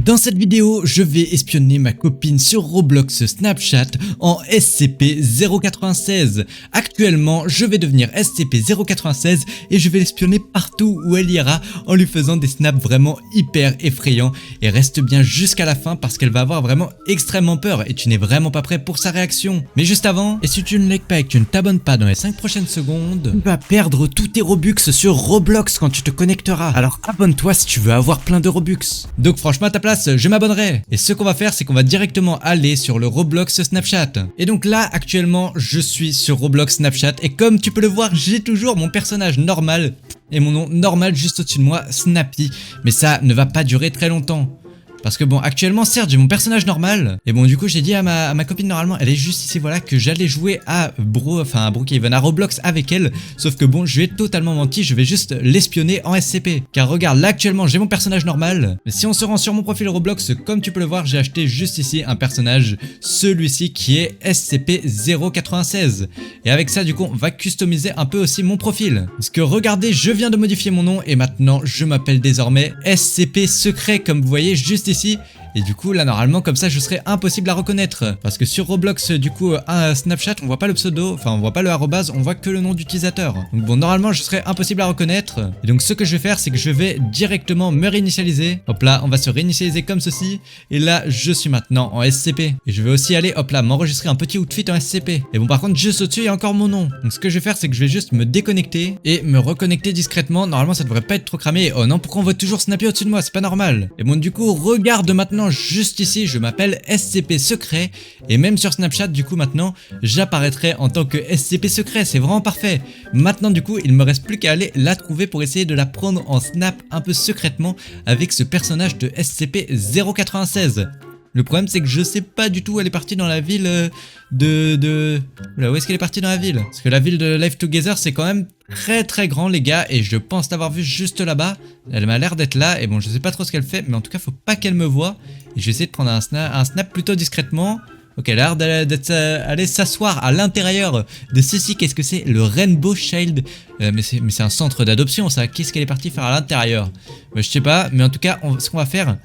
Dans cette vidéo, je vais espionner ma copine sur Roblox Snapchat en SCP-096. Actuellement, je vais devenir SCP-096 et je vais l'espionner partout où elle ira en lui faisant des snaps vraiment hyper effrayants. Et reste bien jusqu'à la fin parce qu'elle va avoir vraiment extrêmement peur et tu n'es vraiment pas prêt pour sa réaction. Mais juste avant, et si tu ne likes pas et que tu ne t'abonnes pas dans les 5 prochaines secondes, tu vas perdre tous tes Robux sur Roblox quand tu te connecteras. Alors abonne-toi si tu veux avoir plein de Robux. Donc franchement à ta place, je m'abonnerai. Et ce qu'on va faire, c'est qu'on va directement aller sur le Roblox Snapchat. Et donc là, actuellement, je suis sur Roblox Snapchat. Et comme tu peux le voir, j'ai toujours mon personnage normal et mon nom normal juste au-dessus de moi, Snappy. Mais ça ne va pas durer très longtemps. Parce que bon, actuellement, certes, j'ai mon personnage normal. Et bon, du coup, j'ai dit à ma copine, normalement, elle est juste ici, voilà, que j'allais jouer à Brookhaven, à Roblox avec elle. Sauf que bon, je lui ai totalement menti, je vais juste l'espionner en SCP. Car regarde, là, actuellement, j'ai mon personnage normal. Mais si on se rend sur mon profil Roblox, comme tu peux le voir, j'ai acheté juste ici un personnage, celui-ci qui est SCP-096. Et avec ça, du coup, on va customiser un peu aussi mon profil. Parce que regardez, je viens de modifier mon nom et maintenant, je m'appelle désormais SCP Secret, comme vous voyez, juste ici. Et du coup là normalement comme ça je serai impossible à reconnaître. Parce que sur Roblox du coup un Snapchat on voit pas le pseudo, enfin on voit pas le arrobase, on voit que le nom d'utilisateur. Donc bon normalement je serai impossible à reconnaître. Et donc ce que je vais faire c'est que je vais directement me réinitialiser. Hop là on va se réinitialiser comme ceci. Et là je suis maintenant en SCP. Et je vais aussi aller hop là m'enregistrer un petit outfit en SCP. Et bon par contre juste au-dessus il y a encore mon nom. Donc ce que je vais faire c'est que je vais juste me déconnecter et me reconnecter discrètement. Normalement ça devrait pas être trop cramé. Oh non pourquoi on voit toujours Snappy au-dessus de moi, c'est pas normal. Et bon du coup regarde maintenant juste ici, je m'appelle SCP Secret et même sur Snapchat du coup maintenant j'apparaîtrai en tant que SCP Secret, c'est vraiment parfait. Maintenant du coup il me reste plus qu'à aller la trouver pour essayer de la prendre en snap un peu secrètement avec ce personnage de SCP-096. Le problème c'est que je sais pas du tout où elle est partie dans la ville Oula, où est-ce qu'elle est partie dans la ville? Parce que la ville de Live Together c'est quand même très grand les gars et je pense l'avoir vu juste là-bas. Elle m'a l'air d'être là et bon je sais pas trop ce qu'elle fait mais en tout cas faut pas qu'elle me voie. Et je vais essayer de prendre un snap plutôt discrètement. Ok, elle a l'air d'être allée s'asseoir à l'intérieur de ceci. Qu'est-ce que c'est? Le Rainbow Child. Mais c'est un centre d'adoption ça. Qu'est-ce qu'elle est partie faire à l'intérieur? Je sais pas mais en tout cas ce qu'on va faire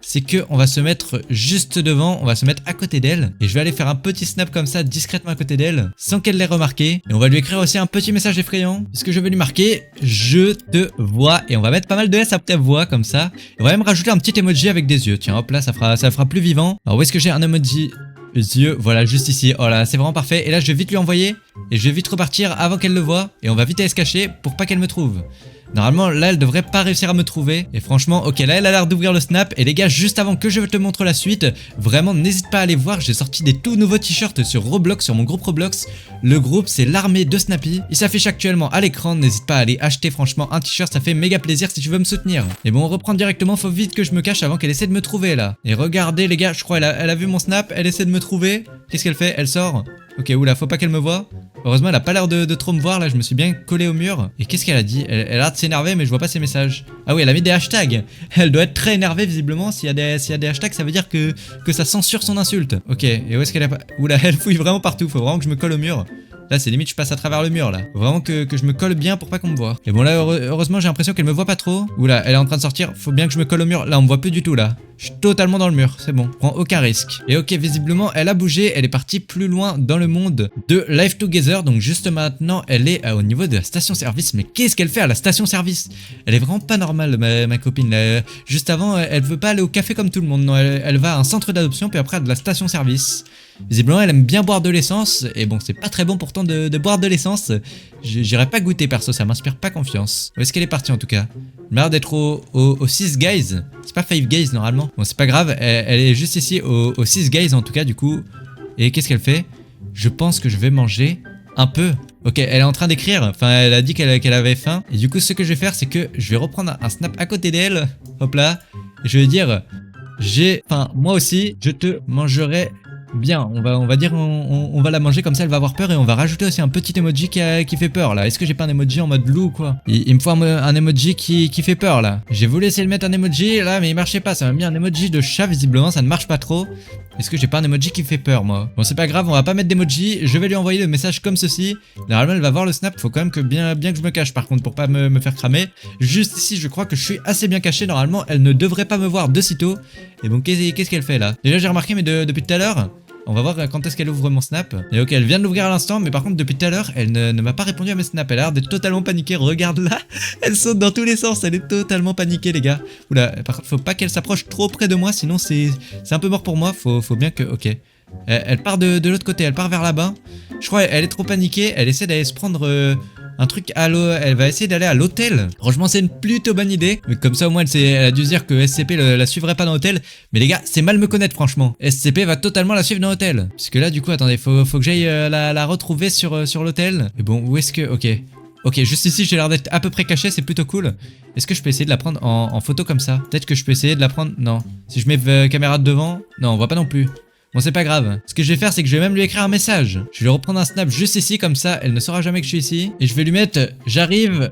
c'est que on va se mettre juste devant, on va se mettre à côté d'elle et je vais aller faire un petit snap comme ça discrètement à côté d'elle sans qu'elle l'ait remarqué et on va lui écrire aussi un petit message effrayant puisque je vais lui marquer je te vois et on va mettre pas mal de S après voix comme ça et on va même rajouter un petit emoji avec des yeux. Tiens hop là ça fera plus vivant. Alors où est-ce que j'ai un emoji yeux? Voilà juste ici. Oh là c'est vraiment parfait et là je vais vite lui envoyer et je vais vite repartir avant qu'elle le voie et on va vite aller se cacher pour pas qu'elle me trouve. Normalement là elle devrait pas réussir à me trouver. Et franchement ok là elle a l'air d'ouvrir le snap. Et les gars juste avant que je te montre la suite, vraiment n'hésite pas à aller voir, j'ai sorti des tout nouveaux t-shirts sur Roblox, sur mon groupe Roblox. Le groupe c'est l'armée de Snappy. Il s'affiche actuellement à l'écran, n'hésite pas à aller acheter franchement un t-shirt, ça fait méga plaisir si tu veux me soutenir. Et bon on reprend directement, faut vite que je me cache avant qu'elle essaie de me trouver là. Et regardez les gars, je crois elle a vu mon snap, elle essaie de me trouver. Qu'est-ce qu'elle fait? Elle sort. Ok oula faut pas qu'elle me voie. Heureusement elle a pas l'air de trop me voir là, je me suis bien collé au mur. Et qu'est-ce qu'elle a dit? Elle a l'air de s'énerver mais je vois pas ses messages. Ah oui elle a mis des hashtags. Elle doit être très énervée visiblement, s'il y a des hashtags ça veut dire que ça censure son insulte. Ok et où est-ce qu'elle a pas... Oula elle fouille vraiment partout, faut vraiment que je me colle au mur. Là c'est limite je passe à travers le mur là. Faut vraiment que je me colle bien pour pas qu'on me voit. Et bon là heureusement j'ai l'impression qu'elle me voit pas trop. Oula elle est en train de sortir, faut bien que je me colle au mur. Là on me voit plus du tout là. Je suis totalement dans le mur, c'est bon, prends aucun risque. Et ok visiblement elle a bougé, elle est partie plus loin dans le monde de Live Together. Donc juste maintenant elle est au niveau de la station service. Mais qu'est-ce qu'elle fait à la station service? Elle est vraiment pas normale ma copine là. Juste avant elle veut pas aller au café comme tout le monde. Non elle va à un centre d'adoption puis après à de la station service. Visiblement elle aime bien boire de l'essence. Et bon c'est pas très bon pourtant de boire de l'essence. J'irai pas goûter perso, ça m'inspire pas confiance. Où est-ce qu'elle est partie en tout cas? Elle a l'air d'être au 6 guys. C'est pas 5 guys normalement. Bon c'est pas grave, elle est juste ici au 6 guys en tout cas du coup. Et qu'est-ce qu'elle fait? Je pense que je vais manger un peu. Ok elle est en train d'écrire, enfin elle a dit qu'elle avait faim. Et du coup ce que je vais faire c'est que je vais reprendre un snap à côté d'elle. Hop là. Et je vais dire j'ai faim moi aussi, je te mangerai bien. On va dire on va la manger comme ça elle va avoir peur. Et on va rajouter aussi un petit emoji qui fait peur là. Est-ce que j'ai pas un emoji en mode loup ou quoi? Il me faut un emoji qui fait peur là. J'ai voulu essayer de mettre un emoji là mais il marchait pas. Ça m'a mis un emoji de chat visiblement, ça ne marche pas trop. Est-ce que j'ai pas un emoji qui fait peur, moi? Bon, c'est pas grave, on va pas mettre d'emoji. Je vais lui envoyer le message comme ceci. Normalement, elle va voir le snap. Faut quand même que bien que je me cache, par contre, pour pas me faire cramer. Juste ici, je crois que je suis assez bien caché. Normalement, elle ne devrait pas me voir de sitôt. Et bon, qu'est-ce qu'elle fait là? Déjà, j'ai remarqué, mais depuis tout à l'heure. On va voir quand est-ce qu'elle ouvre mon snap. Et ok, elle vient de l'ouvrir à l'instant, mais par contre, depuis tout à l'heure, elle ne m'a pas répondu à mes snaps. Elle a l'air d'être totalement paniquée. Regarde là, elle saute dans tous les sens. Elle est totalement paniquée, les gars. Oula, par contre, faut pas qu'elle s'approche trop près de moi, sinon c'est un peu mort pour moi. Faut bien que. Ok. Elle part de l'autre côté, elle part vers là-bas. Je crois elle est trop paniquée. Elle essaie d'aller se prendre. Un truc à l'eau, elle va essayer d'aller à l'hôtel. Franchement, c'est une plutôt bonne idée. Mais comme ça, au moins, elle a dû se dire que SCP la suivrait pas dans l'hôtel. Mais les gars, c'est mal me connaître, franchement. SCP va totalement la suivre dans l'hôtel. Parce que là, du coup, attendez, faut que j'aille la retrouver sur l'hôtel. Mais bon, où est-ce que. Ok. Ok, juste ici, j'ai l'air d'être à peu près caché, c'est plutôt cool. Est-ce que je peux essayer de la prendre en photo comme ça? Peut-être que je peux essayer de la prendre. Non. Si je mets caméra de devant. Non, on voit pas non plus. Bon, c'est pas grave. Ce que je vais faire, c'est que je vais même lui écrire un message. Je vais lui reprendre un snap juste ici, comme ça, elle ne saura jamais que je suis ici. Et je vais lui mettre « J'arrive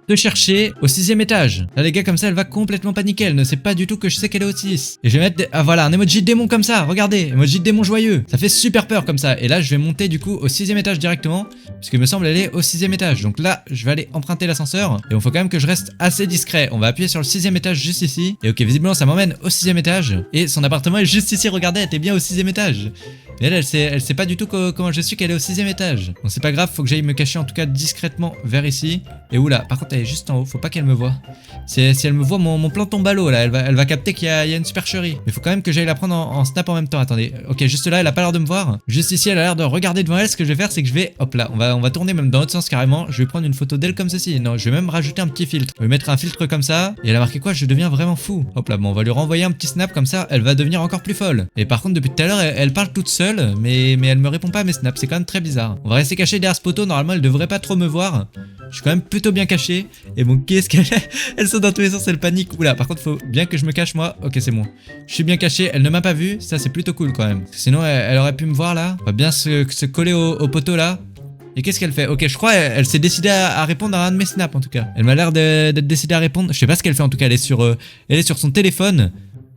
te chercher au 6ème étage ». Là, les gars, comme ça, elle va complètement paniquer. Elle ne sait pas du tout que je sais qu'elle est au 6. Et je vais mettre, ah voilà, un emoji de démon comme ça. Regardez, emoji de démon joyeux. Ça fait super peur comme ça. Et là, je vais monter du coup au 6ème étage directement. Puisque me semble elle est au 6ème étage. Donc là, je vais aller emprunter l'ascenseur. Et il faut quand même que je reste assez discret. On va appuyer sur le 6ème étage juste ici. Et ok, visiblement, ça m'emmène au 6ème étage. Et son appartement est juste ici. Regardez, elle était bien au 6ème étage. Mais elle sait pas du tout comment je suis qu'elle est au 6ème étage. Bon, c'est pas grave, faut que j'aille me cacher en tout cas discrètement vers ici. Et oula, par contre, elle est juste en haut, faut pas qu'elle me voie. Si elle me voit, mon plan tombe à l'eau là, elle va capter qu'il y a une supercherie. Mais faut quand même que j'aille la prendre en snap en même temps. Attendez, ok, juste là, elle a pas l'air de me voir. Juste ici, elle a l'air de regarder devant elle. Ce que je vais faire, c'est que je vais, hop là, on va tourner même dans l'autre sens carrément. Je vais prendre une photo d'elle comme ceci. Non, je vais même rajouter un petit filtre. Je vais mettre un filtre comme ça. Et elle a marqué quoi? Je deviens vraiment fou. Hop là, bon, on va lui renvoyer un petit snap comme ça, elle va devenir encore plus folle. Et par contre, depuis tout à l'heure, elle parle toute seule, mais elle me répond pas à mes snaps, c'est quand même très bizarre. On va rester caché derrière ce poteau, normalement elle devrait pas trop me voir. Je suis quand même plutôt bien caché. Et bon, qu'est-ce qu'elle est? Elle saute dans tous les sens, elle panique. Oula, par contre, faut bien que je me cache moi. Ok, c'est bon. Je suis bien caché, elle ne m'a pas vu. Ça, c'est plutôt cool quand même. Sinon, elle aurait pu me voir là. On va bien se coller au poteau là. Et qu'est-ce qu'elle fait? Ok, je crois elle s'est décidée à répondre à un de mes snaps en tout cas. Elle m'a l'air d'être décidée à répondre. Je sais pas ce qu'elle fait en tout cas, elle est sur son téléphone.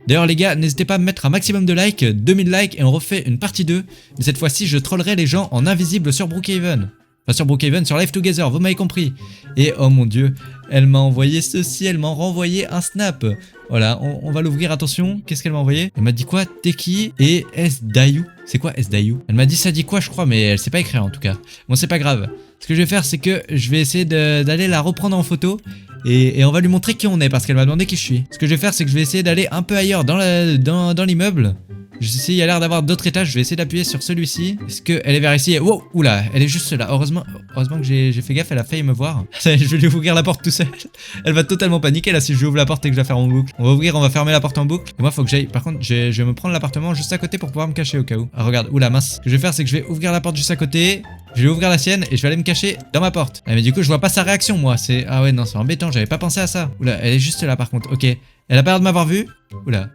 D'ailleurs les gars, n'hésitez pas à me mettre un maximum de likes, 2000 likes et on refait une partie 2. Mais cette fois-ci, je trollerai les gens en invisible sur Brookhaven. Enfin sur Brookhaven, sur Live Together, vous m'avez compris. Et oh mon dieu, elle m'a envoyé ceci, elle m'a renvoyé un snap. Voilà, on va l'ouvrir, attention. Qu'est-ce qu'elle m'a envoyé? Elle m'a dit quoi? T'es qui? Et S-Dayu. C'est quoi S-Dayu? Elle m'a dit ça dit quoi je crois, mais elle sait pas écrire en tout cas. Bon, c'est pas grave. Ce que je vais faire, c'est que je vais essayer d'aller la reprendre en photo. Et on va lui montrer qui on est parce qu'elle m'a demandé qui je suis. Ce que je vais faire, c'est que je vais essayer d'aller un peu ailleurs dans l'immeuble. Je sais, il y a l'air d'avoir d'autres étages. Je vais essayer d'appuyer sur celui-ci. Est-ce qu'elle est vers ici? Wow, oula, elle est juste là. Heureusement que j'ai fait gaffe, elle a failli me voir. Je vais lui ouvrir la porte tout seul. Elle va totalement paniquer là si je lui ouvre la porte et que je la ferme en boucle. On va ouvrir, on va fermer la porte en boucle. Et moi, faut que j'aille. Par contre, je vais me prendre l'appartement juste à côté pour pouvoir me cacher au cas où. Ah, regarde, oula, mince. Ce que je vais faire, c'est que je vais ouvrir la porte juste à côté. Je vais ouvrir la sienne et je vais aller me cacher dans ma porte. Ah, mais du coup, je vois pas sa réaction, moi. Ah ouais, non, c'est embêtant. J'avais pas pensé à ça. Oula, elle est juste là par contre. Ok. Elle a pas l'air de m'avoir vu. Oula.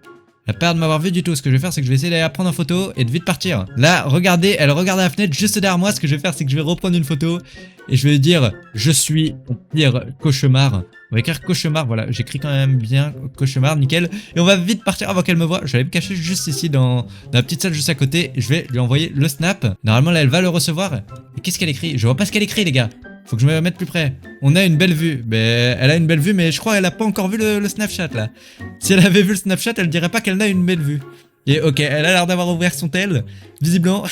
Elle a pas l'air de m'avoir vu du tout. Ce que je vais faire, c'est que je vais essayer d'aller la prendre en photo et de vite partir. Là, regardez, elle regarde à la fenêtre juste derrière moi. Ce que je vais faire, c'est que je vais reprendre une photo et je vais dire je suis ton pire cauchemar. On va écrire cauchemar, voilà, j'écris quand même bien cauchemar, nickel. Et on va vite partir avant qu'elle me voie. Je vais aller me cacher juste ici dans la petite salle juste à côté. Je vais lui envoyer le snap. Normalement, là, elle va le recevoir. Et qu'est-ce qu'elle écrit? Je vois pas ce qu'elle écrit, les gars. Faut que je me mette plus près. On a une belle vue. Ben, elle a une belle vue, mais je crois qu'elle a pas encore vu le Snapchat là. Si elle avait vu le Snapchat, elle dirait pas qu'elle a une belle vue. Et ok, elle a l'air d'avoir ouvert son tel. Visiblement,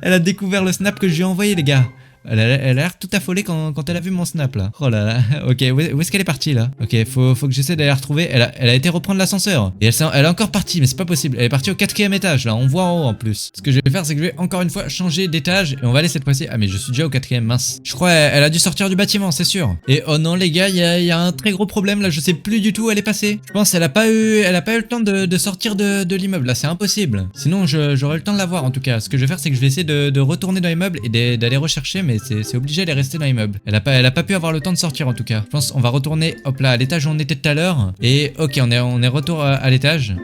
elle a découvert le snap que je lui ai envoyé, les gars. Elle a l'air tout affolée quand elle a vu mon snap là. Oh là là. Ok, où est-ce qu'elle est partie là? Ok, faut que j'essaie d'aller la retrouver. Elle a été reprendre l'ascenseur. Et elle est encore partie, mais c'est pas possible. Elle est partie au 4ème étage là. On voit en haut en plus. Ce que je vais faire, c'est que je vais encore une fois changer d'étage. Et on va aller cette fois-ci. Ah, mais je suis déjà au 4ème, mince. Je crois elle a dû sortir du bâtiment, c'est sûr. Et oh non, les gars, il y a un très gros problème là. Je sais plus du tout où elle est passée. Je pense qu'elle a pas eu le temps de sortir de l'immeuble là. C'est impossible. Sinon, j'aurais le temps de la voir en tout cas. Ce que je vais faire, c'est que je vais essayer de retourner dans l'immeuble et d'aller rechercher. Mais c'est obligé, elle est restée dans l'immeuble. Elle a pas pu avoir le temps de sortir en tout cas. Je pense on va retourner hop là à l'étage où on était tout à l'heure. Et ok, on est retour à l'étage.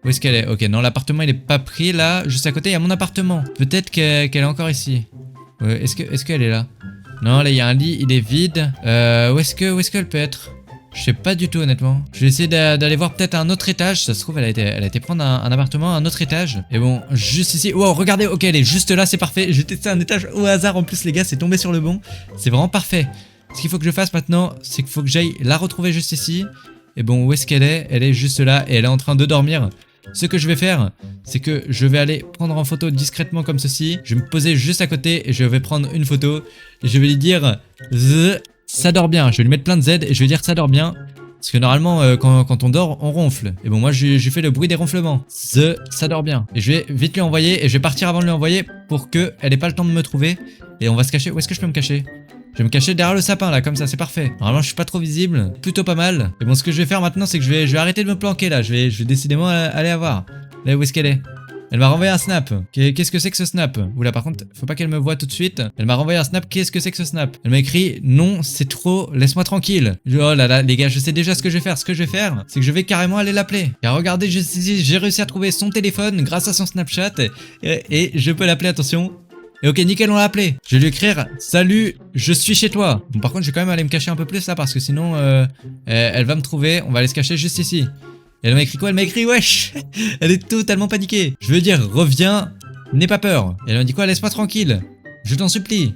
Où est-ce qu'elle est? Ok, non, l'appartement il est pas pris là. Juste à côté, il y a mon appartement. Peut-être qu'elle est encore ici. Est-ce qu'elle est là? Non, là il y a un lit, il est vide. Où est-ce qu'elle peut être? Je sais pas du tout honnêtement. Je vais essayer d'aller voir peut-être un autre étage. Ça se trouve elle a été prendre un appartement à un autre étage. Et bon, juste ici. Wow, regardez, ok, elle est juste là, c'est parfait. J'ai testé un étage au hasard en plus les gars, c'est tombé sur le bon. C'est vraiment parfait. Ce qu'il faut que je fasse maintenant, c'est qu'il faut que j'aille la retrouver juste ici. Et bon, où est-ce qu'elle est? Elle est juste là et elle est en train de dormir. Ce que je vais faire, c'est que je vais aller prendre en photo discrètement comme ceci. Je vais me poser juste à côté et je vais prendre une photo. Et je vais lui dire ça dort bien. Je vais lui mettre plein de Z et je vais dire ça dort bien. Parce que normalement, quand on dort, on ronfle. Et bon, moi, je fais le bruit des ronflements. Ça dort bien. Et je vais vite lui envoyer et je vais partir avant de lui envoyer pour qu'elle ait pas le temps de me trouver. Et on va se cacher. Où est-ce que je peux me cacher? Je vais me cacher derrière le sapin là, comme ça, c'est parfait. Normalement, je suis pas trop visible, plutôt pas mal. Et bon, ce que je vais faire maintenant, c'est que je vais arrêter de me planquer là. Je vais décidément aller la voir. Là, où est-ce qu'elle est? Elle m'a renvoyé un snap. Qu'est-ce que c'est que ce snap? Oula, par contre, faut pas qu'elle me voie tout de suite. Elle m'a renvoyé un snap. Qu'est-ce que c'est que ce snap? Elle m'a écrit non, c'est trop, laisse-moi tranquille. Oh là là, les gars, je sais déjà ce que je vais faire. Ce que je vais faire, c'est que je vais carrément aller l'appeler. Car regardez, j'ai réussi à trouver son téléphone grâce à son Snapchat et je peux l'appeler. Attention. Et ok, nickel, on l'a appelé. Je vais lui écrire salut, je suis chez toi. Bon, par contre, je vais quand même aller me cacher un peu plus là parce que sinon, elle va me trouver. On va aller se cacher juste ici. Et elle m'a écrit quoi? Elle m'a écrit wesh. Elle est totalement paniquée. Je veux dire, reviens, n'aie pas peur. Et elle m'a dit quoi? Laisse-moi tranquille. Je t'en supplie.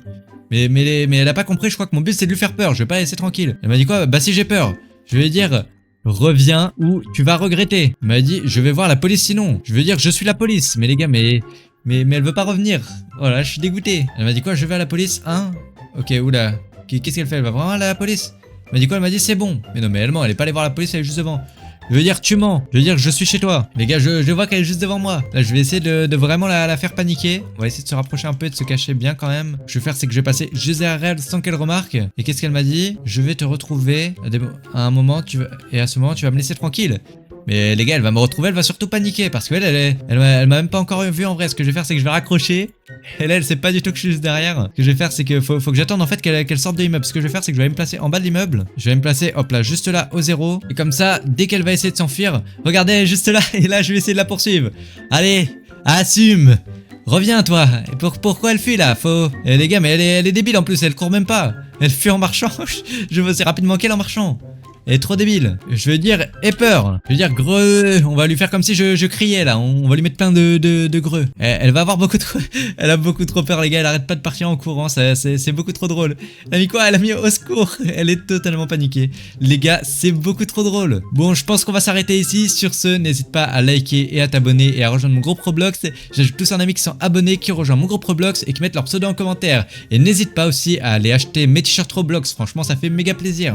Mais elle a pas compris. Je crois que mon but c'est de lui faire peur. Je vais pas la laisser tranquille. Elle m'a dit quoi? Bah si j'ai peur. Je vais dire reviens ou tu vas regretter. Elle m'a dit je vais voir la police sinon. Je veux dire je suis la police. Mais les gars, mais elle veut pas revenir. Voilà, je suis dégoûté. Elle m'a dit quoi? Je vais à la police, hein? Ok, oula. Qu'est-ce qu'elle fait? Elle va vraiment aller à la police? Elle m'a dit quoi? Elle m'a dit c'est bon. Mais non, mais elle ment, elle est pas allée voir la police, elle est juste devant. Je veux dire tu mens. Je veux dire je suis chez toi. Les gars, je vois qu'elle est juste devant moi. Là, je vais essayer de vraiment la faire paniquer. On va essayer de se rapprocher un peu et de se cacher bien quand même. Ce que je vais faire, c'est que je vais passer juste derrière elle sans qu'elle remarque. Et qu'est-ce qu'elle m'a dit? Je vais te retrouver à un moment, et à ce moment, tu vas me laisser tranquille. Mais les gars, elle va me retrouver, elle va surtout paniquer parce qu'elle, elle m'a même pas encore vu en vrai. Ce que je vais faire, c'est que je vais raccrocher. Et là, elle sait pas du tout que je suis juste derrière. Ce que je vais faire, c'est que faut que j'attende en fait qu'elle sorte de l'immeuble. Ce que je vais faire, c'est que je vais aller me placer en bas de l'immeuble. Je vais me placer, hop là, juste là, au zéro. Et comme ça, dès qu'elle va essayer de s'enfuir, regardez, elle est juste là. Et là, je vais essayer de la poursuivre. Allez, assume. Reviens, toi. Et pourquoi elle fuit là? Eh, les gars, mais elle est débile en plus. Elle court même pas. Elle fuit en marchant. Je veux aussi rapidement qu'elle en marchant. Elle est trop débile. Je veux dire, aie peur. Je veux dire, greu. On va lui faire comme si je criais là. On va lui mettre plein de greux. Elle va avoir beaucoup trop. Elle a beaucoup trop peur, les gars. Elle arrête pas de partir en courant. C'est beaucoup trop drôle. Elle a mis quoi? Elle a mis au secours. Elle est totalement paniquée. Les gars, c'est beaucoup trop drôle. Bon, je pense qu'on va s'arrêter ici. Sur ce, n'hésite pas à liker et à t'abonner et à rejoindre mon groupe Roblox. J'ajoute tous un ami qui sont abonnés, qui rejoint mon groupe Roblox et qui mettent leur pseudo en commentaire. Et n'hésite pas aussi à aller acheter mes t-shirts Roblox. Franchement, ça fait méga plaisir.